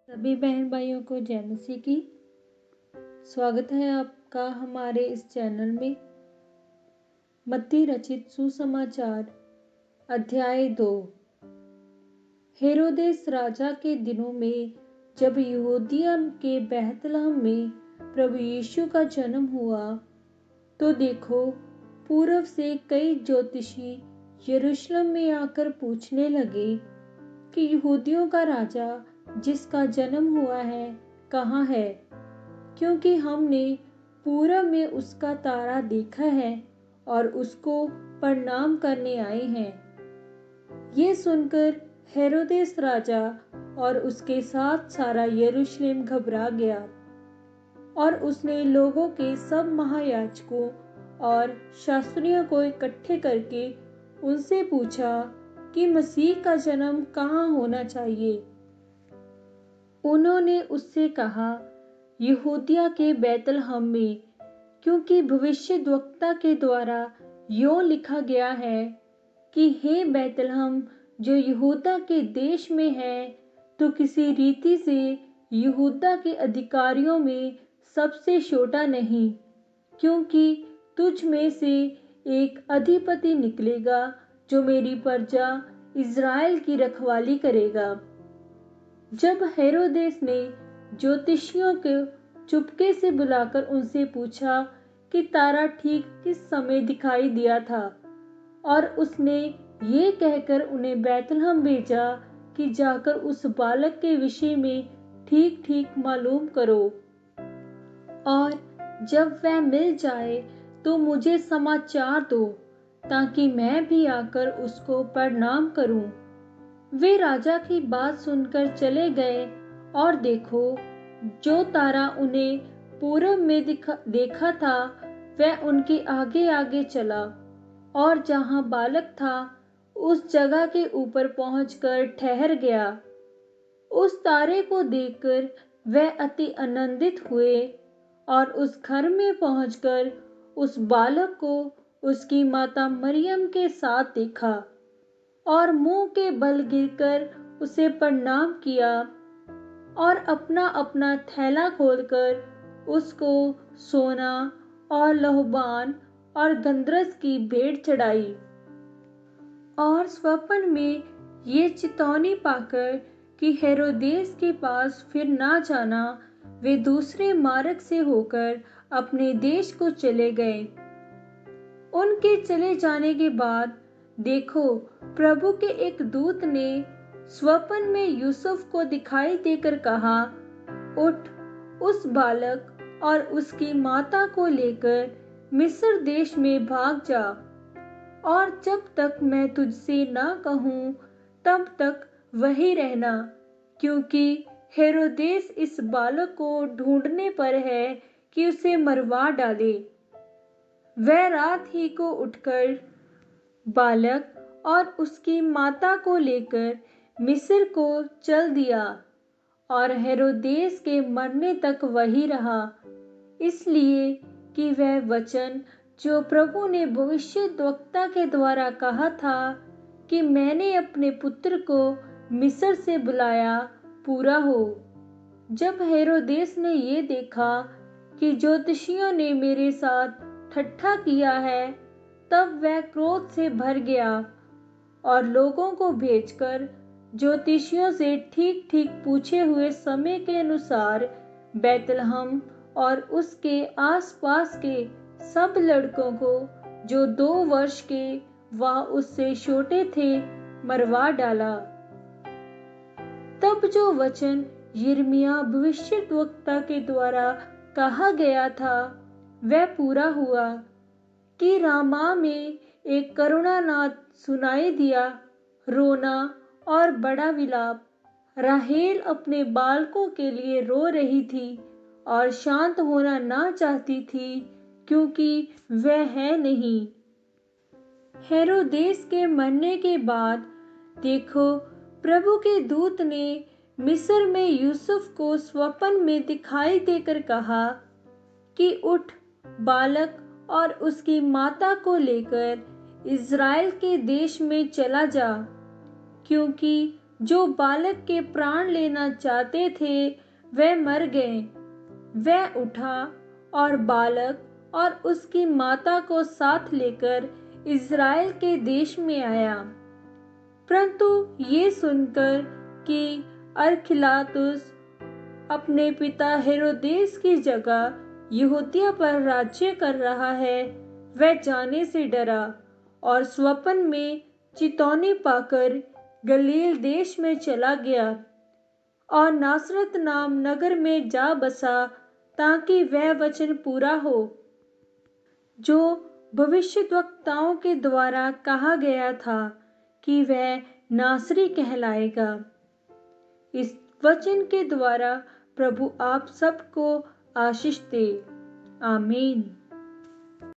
सभी बहन भाइयों को जय मसीह की। स्वागत है आपका हमारे इस चैनल में। मत्ती रचित सुसमाचार अध्याय 2। हेरोदेस राजा के दिनों में जब यहूदिया के बैतलहम में प्रभु यीशु का जन्म हुआ, तो देखो, पूर्व से कई ज्योतिषी यरूशलेम में आकर पूछने लगे कि यहूदियों का राजा जिसका जन्म हुआ है कहाँ है, क्योंकि हमने पूरब में उसका तारा देखा है और उसको प्रणाम करने आए हैं। ये सुनकर हेरोदेस राजा और उसके साथ सारा यरूशलेम घबरा गया, और उसने लोगों के सब महायाजकों और शास्त्रियों को इकट्ठे करके उनसे पूछा कि मसीह का जन्म कहाँ होना चाहिए। उन्होंने उससे कहा, यहूदिया के बैतलहम में, क्योंकि भविष्यद्वक्ता के द्वारा यों लिखा गया है कि हे बैतलहम, जो यहूदा के देश में है, तो किसी रीति से यहूदा के अधिकारियों में सबसे छोटा नहीं, क्योंकि तुझ में से एक अधिपति निकलेगा जो मेरी प्रजा इज़राइल की रखवाली करेगा। जब हेरोदेस ने ज्योतिषियों को चुपके से बुलाकर उनसे पूछा कि तारा ठीक किस समय दिखाई दिया था, और उसने ये कहकर उन्हें बैतलहम भेजा कि जाकर उस बालक के विषय में ठीक ठीक मालूम करो, और जब वह मिल जाए तो मुझे समाचार दो, ताकि मैं भी आकर उसको प्रणाम करूं। वे राजा की बात सुनकर चले गए, और देखो, जो तारा उन्हें पूरब में देखा था वह उनके आगे आगे चला, और जहां बालक था उस जगह के ऊपर पहुंचकर ठहर गया। उस तारे को देखकर वह अति आनंदित हुए, और उस घर में पहुंचकर उस बालक को उसकी माता मरियम के साथ देखा, और मुंह के बल गिरकर उसे प्रणाम किया, और अपना अपना थैला खोलकर उसको सोना और लहूबान और गंधरस की भेंट चढ़ाई। और स्वप्न में ये चेतावनी पाकर कि हेरोदेस के पास फिर ना जाना, वे दूसरे मार्ग से होकर अपने देश को चले गए। उनके चले जाने के बाद देखो, प्रभु के एक दूत ने स्वप्न में यूसुफ को दिखाई देकर कहा, उठ, उस बालक और उसकी माता को लेकर मिस्र देश में भाग जा, और जब तक मैं तुझसे ना कहूं तब तक वहीं रहना, क्योंकि हेरोदेस इस बालक को ढूंढने पर है कि उसे मरवा डाले। वह रात ही को उठकर बालक और उसकी माता को लेकर मिस्र को चल दिया, और हेरोदेस के मरने तक वही रहा, इसलिए कि वह वचन जो प्रभु ने भविष्यद्वक्ता के द्वारा कहा था कि मैंने अपने पुत्र को मिस्र से बुलाया, पूरा हो। जब हेरोदेस ने ये देखा कि ज्योतिषियों ने मेरे साथ ठट्ठा किया है, तब वह क्रोध से भर गया, और लोगों को भेजकर ज्योतिषियों से ठीक ठीक पूछे हुए समय के अनुसार बैतलहम और उसके आसपास के सब लड़कों को जो 2 वर्ष के व उससे छोटे थे मरवा डाला। तब जो वचन यिर्मयाह भविष्यद्वक्ता के द्वारा कहा गया था वह पूरा हुआ कि रामा में एक करुणानाद सुनाई दिया, रोना और बड़ा विलाप। राहेल अपने बालकों के लिए रो रही थी और शांत होना ना चाहती थी, क्योंकि वह है नहीं। हेरोदेस के मरने के बाद देखो, प्रभु के दूत ने मिस्र में यूसुफ को स्वप्न में दिखाई देकर कहा कि उठ, बालक और उसकी माता को लेकर इज़राइल के देश में चला जा, क्योंकि जो बालक के प्राण लेना चाहते थे वह मर गए। वह उठा और बालक और उसकी माता को साथ लेकर इज़राइल के देश में आया। परंतु ये सुनकर कि अरखिलातुस अपने पिता हेरोदेस की जगह यहूदिया पर राज्य कर रहा है, वह जाने से डरा और स्वप्न में चितौनी पाकर गलील देश में चला गया और नासरत नाम नगर में जा बसा, ताकि वह वचन पूरा हो जो भविष्यद्वक्ताओं के द्वारा कहा गया था कि वह नासरी कहलाएगा। इस वचन के द्वारा प्रभु आप सबको आशीष दे। आमीन।